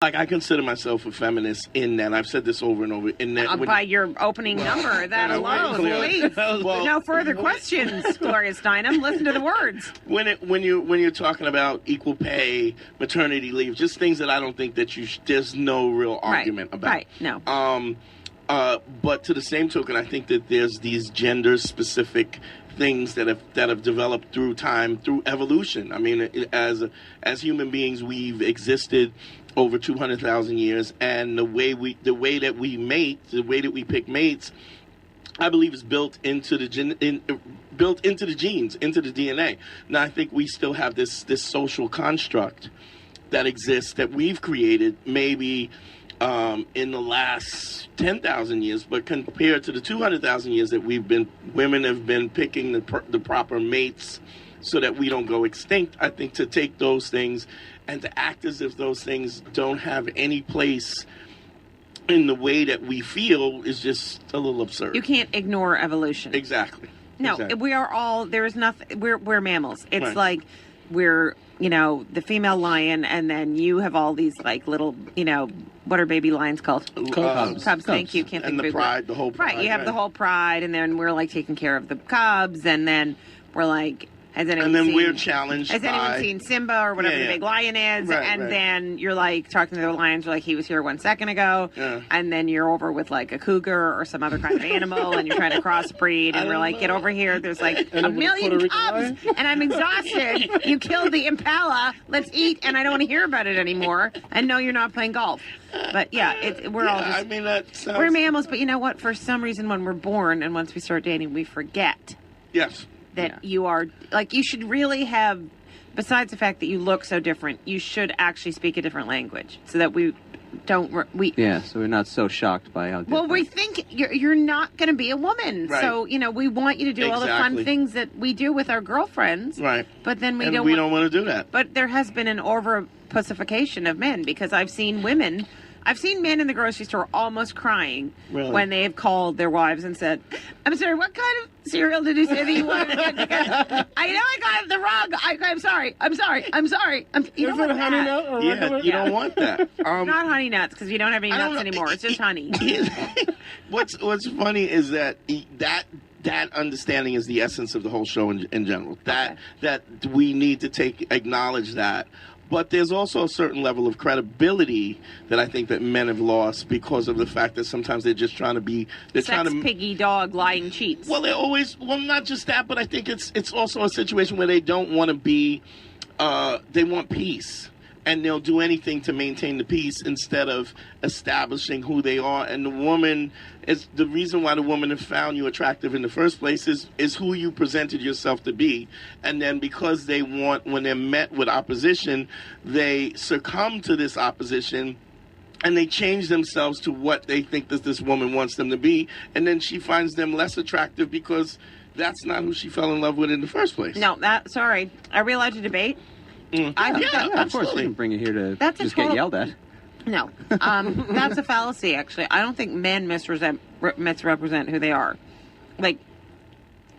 like, I consider myself a feminist in that. I've said this over and over. In that by your opening number, that alone, please. Well, no further questions, Gloria Steinem. Listen to the words. When you're talking about equal pay, maternity leave, just things that I don't think that there's no real argument about. Right. No. But to the same token, I think that there's these gender-specific things that have developed through time, through evolution. I mean, as human beings, we've existed over 200,000 years, and the way that we mate, the way that we pick mates, I believe is built into the genes, into the DNA. Now, I think we still have this social construct that exists that we've created, maybe in the last 10,000 years, but compared to the 200,000 years that women have been picking the proper mates so that we don't go extinct. I think to take those things and to act as if those things don't have any place in the way that we feel is just a little absurd. You can't ignore evolution. Exactly. No, exactly. We are all, there is nothing, we're mammals. It's Right. like we're, the female lion, and then you have all these like little, what are baby lions called? Cubs. Thank you. Can't think And of the it. pride, the whole pride. Right, you have the whole pride, and then we're like taking care of the cubs, and then we're like, we're challenged. Has anyone seen Simba or whatever the big lion is? Right, and right. then you're like talking to the lions, you're like, he was here 1 second ago. Yeah. And then you're over with like a cougar or some other kind of animal, and you're trying to crossbreed, and we're like, get over here. There's like a million cubs, and I'm exhausted. You killed the impala. Let's eat, and I don't want to hear about it anymore. And no, you're not playing golf. But yeah, we're all just, we're mammals. But you know what? For some reason, when we're born and once we start dating, we forget. Yes. That you are, like, you should really have, besides the fact that you look so different, you should actually speak a different language so that we don't, so we're not so shocked by how different. Well, we think you're not going to be a woman. Right. So, we want you to do all the fun things that we do with our girlfriends. Right. But then we don't want to do that. But there has been an over-pussification of men, because I've seen men in the grocery store almost crying when they have called their wives and said, I'm sorry, what kind of cereal did you say that you wanted to get? Because I know I got the wrong. I'm sorry. You don't want honey that. nut or regular? You don't want that. Not honey nuts, because we don't have any nuts anymore. It's just honey. What's funny is that understanding is the essence of the whole show in general. That we need to acknowledge that. But there's also a certain level of credibility that I think that men have lost because of the fact that sometimes they're just trying to be... piggy dog lying cheats. Well, not just that, but I think it's also a situation where they don't want to be... they want peace. And they'll do anything to maintain the peace instead of establishing who they are. And the reason why the woman has found you attractive in the first place is who you presented yourself to be. And then because when they're met with opposition, they succumb to this opposition and they change themselves to what they think that this woman wants them to be. And then she finds them less attractive because that's not who she fell in love with in the first place. No, sorry. Are we allowed to debate? Of course, we can bring it here to get yelled at. No, that's a fallacy. Actually, I don't think men misrepresent who they are. Like,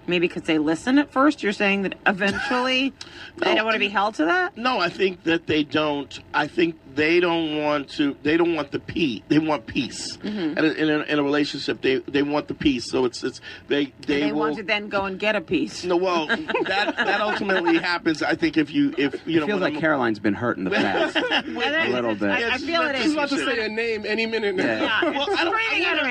maybe because they listen at first. You're saying that eventually they don't want to be held to that. No, I think that they don't. I think they don't want to. They don't want the peace. They want peace. Mm-hmm. And in a relationship, they want the peace. So they want to then go and get a piece. No, well, that ultimately happens. I think if you it feels like Caroline's been hurt in the past a little bit. I feel it is. She's about to say a name any minute now. Yeah. Well, I don't.